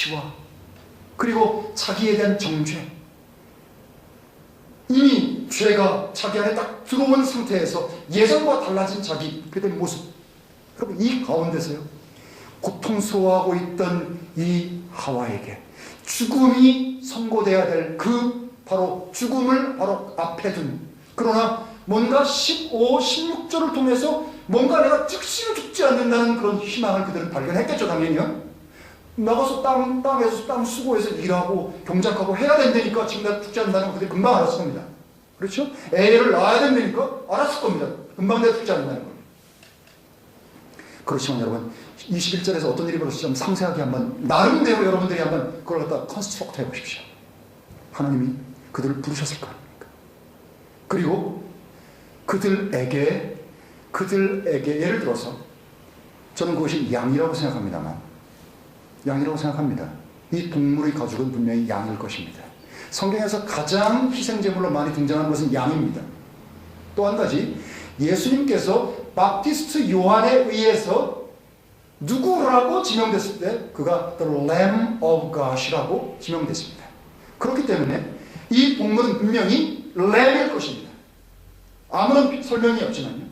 수치와 그리고 자기에 대한 정죄, 이미 죄가 자기 안에 딱 들어온 상태에서 예전과 달라진 자기 그된 모습, 여러분 이 가운데서요 고통스러워하고 있던 이 하와에게 죽음이 선고돼야 될 그 바로 죽음을 바로 앞에 둔, 그러나 뭔가 15, 16절을 통해서 뭔가 내가 즉시로 죽지 않는다는 그런 희망을 그들은 발견했겠죠. 당연히요. 나가서 땅에서 땅 수고해서 일하고 경작하고 해야 된다니까 지금 내가 죽지 않는다는 거 그들이 금방 알았을 겁니다. 그렇죠? 애를 낳아야 된다니까 알았을 겁니다. 금방 내가 죽지 않는다는 걸. 그렇지만 여러분 21절에서 어떤 일이 벌어질지 좀 상세하게 한번 나름대로 여러분들이 한번 그걸 갖다 컨스트럭트 해보십시오. 하나님이 그들을 부르셨을 거 아닙니까? 그리고 그들에게 예를 들어서 저는 그것이 양이라고 생각합니다만, 양이라고 생각합니다. 이 동물의 가죽은 분명히 양일 것입니다. 성경에서 가장 희생제물로 많이 등장하는 것은 양입니다. 또 한 가지, 예수님께서 바프티스트 요한에 의해서 누구라고 지명됐을 때 그가 The Lamb of God이라고 지명됐습니다. 그렇기 때문에 이 동물은 분명히 램일 것입니다. 아무런 설명이 없지만요,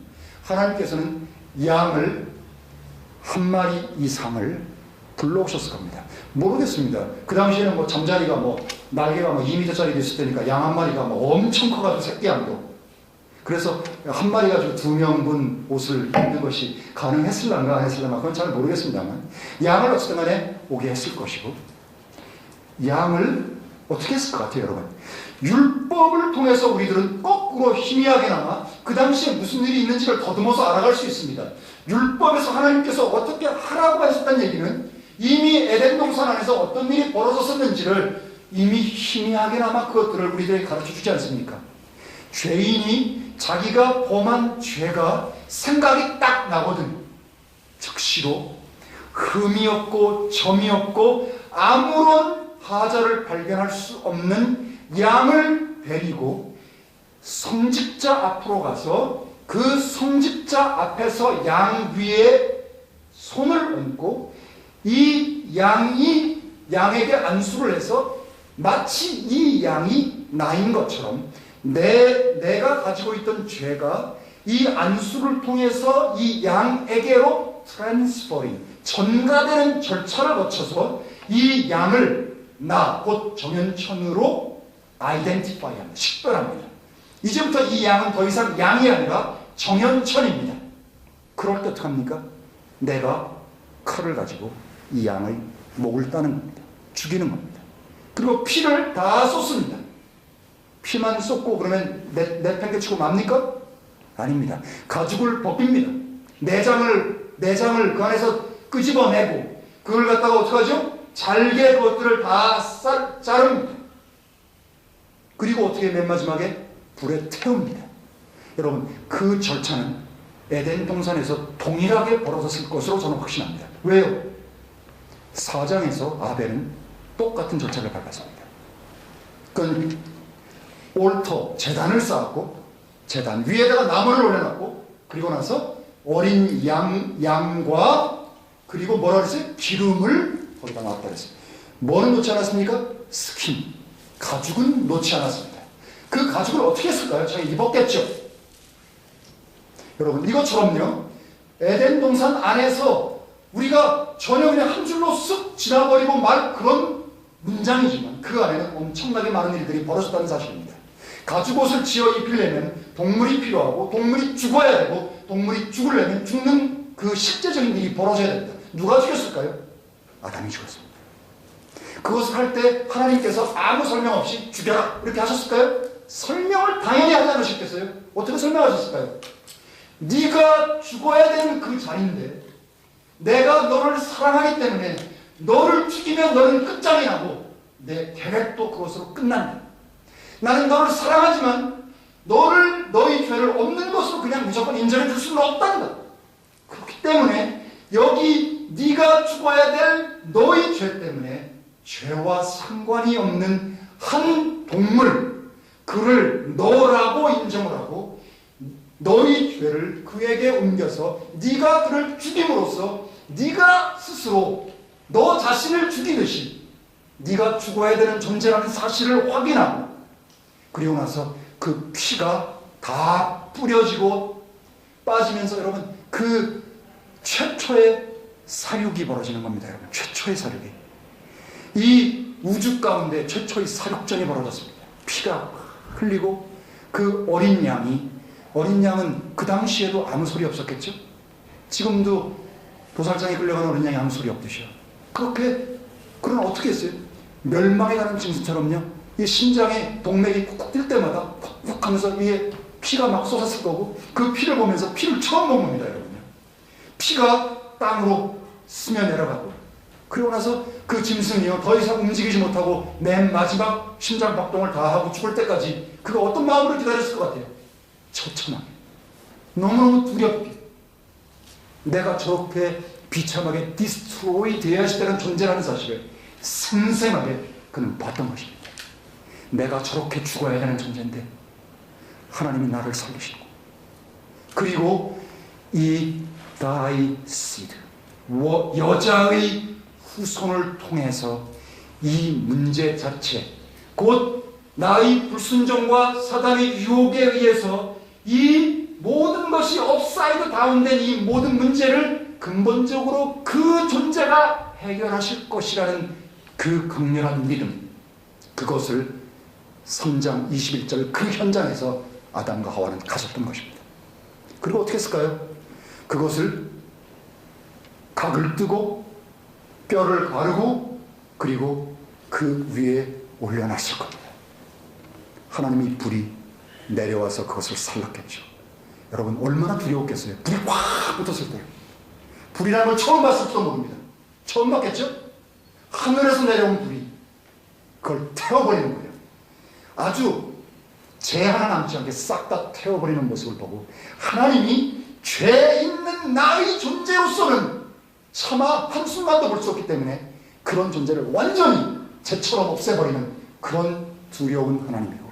하나님께서는 양을 한 마리 이상을 불러오셨을 겁니다. 모르겠습니다. 그 당시에는 뭐 잠자리가 날개가 2m짜리 됐을 때니까 양 한 마리가 엄청 커가지고 새끼 양도. 그래서 한 마리 가지고 2명분 옷을 입는 것이 가능했을란가 안 했을란가 그건 잘 모르겠습니다만, 양을 어쨌든 간에 오게 했을 것이고, 양을 어떻게 했을 것 같아요, 여러분? 율법을 통해서 우리들은 거꾸로 희미하게나마 그 당시에 무슨 일이 있는지를 더듬어서 알아갈 수 있습니다. 율법에서 하나님께서 어떻게 하라고 하셨다는 얘기는 이미 에덴 동산 안에서 어떤 일이 벌어졌었는지를 이미 희미하게나마 그것들을 우리들에게 가르쳐 주지 않습니까? 죄인이 자기가 범한 죄가 생각이 딱 나거든 즉시로 흠이 없고 점이 없고 아무런 하자를 발견할 수 없는 양을 데리고 성직자 앞으로 가서 그 성직자 앞에서 양 위에 손을 얹고 이 양이 양에게 안수를 해서 마치 이 양이 나인 것처럼 내가 가지고 있던 죄가 이 안수를 통해서 이 양에게로 트랜스퍼링, 전가되는 절차를 거쳐서 이 양을 나, 곧 정현천으로 아이덴티파이합니다. 식별합니다. 이제부터 이 양은 더 이상 양이 아니라 정현천입니다. 그럴 때 어떻게 합니까? 내가 칼을 가지고 이 양의 목을 따는 겁니다. 죽이는 겁니다. 그리고 피를 다 쏟습니다. 피만 쏟고 그러면 내팽개치고 맙니까? 아닙니다. 가죽을 벗깁니다. 내장을 그 안에서 끄집어내고 그걸 갖다가 어떡하죠? 잘게 그것들을 다 자릅니다. 그리고 어떻게 맨 마지막에 불에 태웁니다. 여러분 그 절차는 에덴 동산에서 동일하게 벌어졌을 것으로 저는 확신합니다. 왜요? 4장에서 아벨은 똑같은 절차를 밟았습니다. 그건 올터, 재단을 쌓았고 재단 위에다가 나무를 올려놨고 그리고 나서 어린 양과 그리고 뭐라 그랬어요? 기름을 거기다 놨다 그랬어요. 뭐는 놓지 않았습니까? 스킨, 가죽은 놓지 않았습니다. 그 가죽을 어떻게 했을까요? 자기 입었겠죠. 여러분 이것처럼요, 에덴 동산 안에서 우리가 전혀 그냥 한 줄로 쓱 지나버리고 말 그런 문장이지만 그 안에는 엄청나게 많은 일들이 벌어졌다는 사실입니다. 가죽옷을 지어 입히려면 동물이 필요하고 동물이 죽어야 되고 동물이 죽으려면 죽는 그 실제적인 일이 벌어져야 됩니다. 누가 죽였을까요? 아담이 죽였습니다. 그것을 할 때 하나님께서 아무 설명 없이 죽여라 이렇게 하셨을까요? 설명을 당연히 하지 않으셨겠어요? 어떻게 설명하셨을까요? 네가 죽어야 되는 그 자리인데 내가 너를 사랑하기 때문에 너를 죽이면 너는 끝장이 나고 내 계획도 그것으로 끝난다. 나는 너를 사랑하지만 너의 죄를 없는 것으로 그냥 무조건 인정해 줄 수는 없단다. 그렇기 때문에 여기 네가 죽어야 될 너의 죄 때문에 죄와 상관이 없는 한 동물, 그를 너라고 인정을 하고 너의 죄를 그에게 옮겨서 네가 그를 죽임으로써 네가 스스로 너 자신을 죽이듯이 네가 죽어야 되는 존재라는 사실을 확인하고, 그리고 나서 그 피가 다 뿌려지고 빠지면서 여러분 그 최초의 사륙이 벌어지는 겁니다. 여러분, 최초의 사륙이, 이 우주 가운데 최초의 사륙전이 벌어졌습니다. 피가 흘리고 그 어린 양은 그 당시에도 아무 소리 없었겠죠? 지금도 도살장에 끌려가는 어린 양이 아무 소리 없듯이요. 그럼 어떻게 했어요? 멸망에 가는 짐승처럼요, 이 심장에 동맥이 쿡쿡 뛸 때마다 쿡쿡 하면서 위에 피가 막 쏟았을 거고, 그 피를 보면서 피를 처음 본 겁니다. 여러분요, 피가 땅으로 스며 내려가고, 그리고 나서 그 짐승이요 더 이상 움직이지 못하고 맨 마지막 심장 박동을 다 하고 죽을 때까지 그가 어떤 마음으로 기다렸을 것 같아요? 처참하게, 너무너무 두렵게, 내가 저렇게 비참하게 디스트로이 되어야 되는 존재라는 사실을 생생하게 그는 봤던 것입니다. 내가 저렇게 죽어야 되는 존재인데 하나님이 나를 살리시고, 그리고 이 thy seed, 여자의 후손을 통해서 이 문제 자체, 곧 나의 불순종과 사단의 유혹에 의해서 이 모든 것이 업사이드 다운된 이 모든 문제를 근본적으로 그 존재가 해결하실 것이라는 그 강렬한 믿음, 그것을 3장 21절 그 현장에서 아담과 하와는 가졌던 것입니다. 그리고 어떻게 했을까요? 그것을 각을 뜨고 뼈를 가르고 그리고 그 위에 올려놨을 겁니다. 하나님이 불이 내려와서 그것을 살랐겠죠. 여러분, 얼마나 두려웠겠어요? 불이 확 붙었을 때. 불이라는 걸 처음 봤을지도 모릅니다. 처음 봤겠죠? 하늘에서 내려온 불이 그걸 태워버리는 거예요. 아주 죄 하나 남지 않게 싹 다 태워버리는 모습을 보고, 하나님이 죄 있는 나의 존재로서는 차마 한순간도 볼 수 없기 때문에 그런 존재를 완전히 죄처럼 없애버리는 그런 두려운 하나님이고,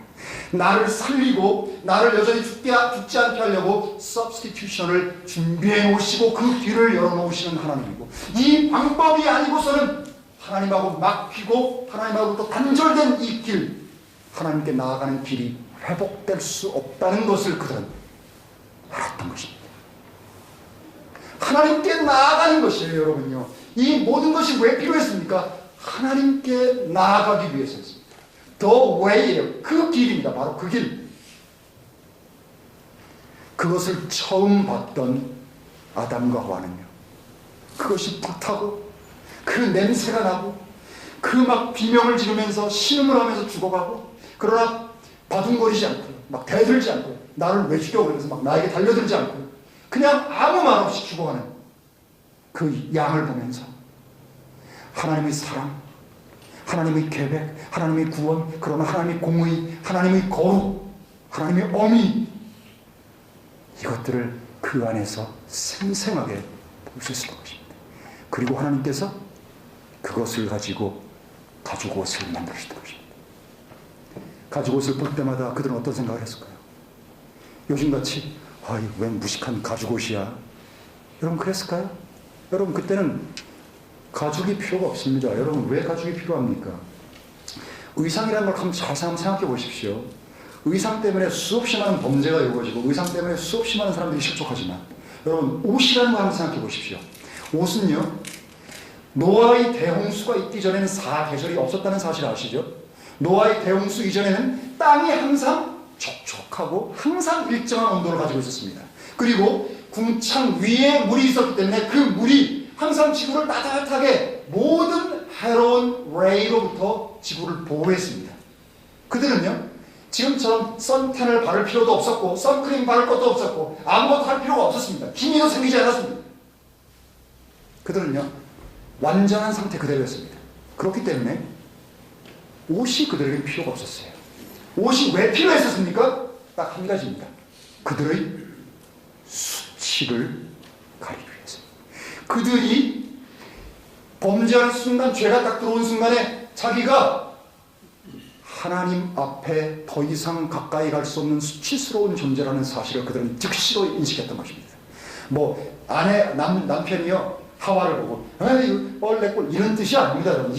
나를 살리고 나를 여전히 죽지 않게 하려고 substitution을 준비해 놓으시고 그 길을 열어놓으시는 하나님이고, 이 방법이 아니고서는 하나님하고 막히고 하나님하고부터 단절된 이 길, 하나님께 나아가는 길이 회복될 수 없다는 것을 그들은 알았던 것입니다. 하나님께 나아가는 것이에요. 여러분요, 이 모든 것이 왜 필요했습니까? 하나님께 나아가기 위해서였습니다. The way예요. 그 길입니다. 바로 그 길. 그것을 처음 봤던 아담과 하와는요, 그것이 불타고 그 냄새가 나고 그 막 비명을 지르면서 신음을 하면서 죽어가고, 그러나 바둥거리지 않고 막 대들지 않고 나를 왜 죽여 그러면서 막 나에게 달려들지 않고 그냥 아무 말 없이 죽어가는 그 양을 보면서 하나님의 사랑, 하나님의 계획, 하나님의 구원, 그러나 하나님의 공의, 하나님의 거룩, 하나님의 어미, 이것들을 그 안에서 생생하게 볼 수 있었던 것입니다. 그리고 하나님께서 그것을 가지고 가죽옷을 만들었던 것입니다. 가죽옷을 볼 때마다 그들은 어떤 생각을 했을까요? 요즘같이 웬 무식한 가죽옷이야, 여러분 그랬을까요? 여러분, 그때는 가죽이 필요가 없습니다. 여러분, 왜 가죽이 필요합니까? 의상이라는 걸 한번 잘 생각해 보십시오. 의상 때문에 수없이 많은 범죄가 이루어지고 의상 때문에 수없이 많은 사람들이 실족하지만, 여러분, 옷이라는 걸 한번 생각해 보십시오. 옷은요, 노아의 대홍수가 있기 전에는 4계절이 없었다는 사실 아시죠? 노아의 대홍수 이전에는 땅이 항상 촉촉하고 항상 일정한 온도를 가지고 있었습니다. 그리고 궁창 위에 물이 있었기 때문에 그 물이 항상 지구를 따뜻하게 모든 해로운 레이로부터 지구를 보호했습니다. 그들은요, 지금처럼 선탠을 바를 필요도 없었고 선크림 바를 것도 없었고 아무것도 할 필요가 없었습니다. 기미도 생기지 않았습니다. 그들은요, 완전한 상태 그대로였습니다. 그렇기 때문에 옷이 그들에게 필요가 없었어요. 옷이 왜 필요했었습니까? 딱 한 가지입니다. 그들의 수치를 가리기 위해서. 그들이 범죄하는 순간, 죄가 딱 들어온 순간에 자기가 하나님 앞에 더 이상 가까이 갈 수 없는 수치스러운 존재라는 사실을 그들은 즉시로 인식했던 것입니다. 남편이요, 하와를 보고, 에이, 벌레 꼴, 이런 뜻이 아닙니다, 여러분.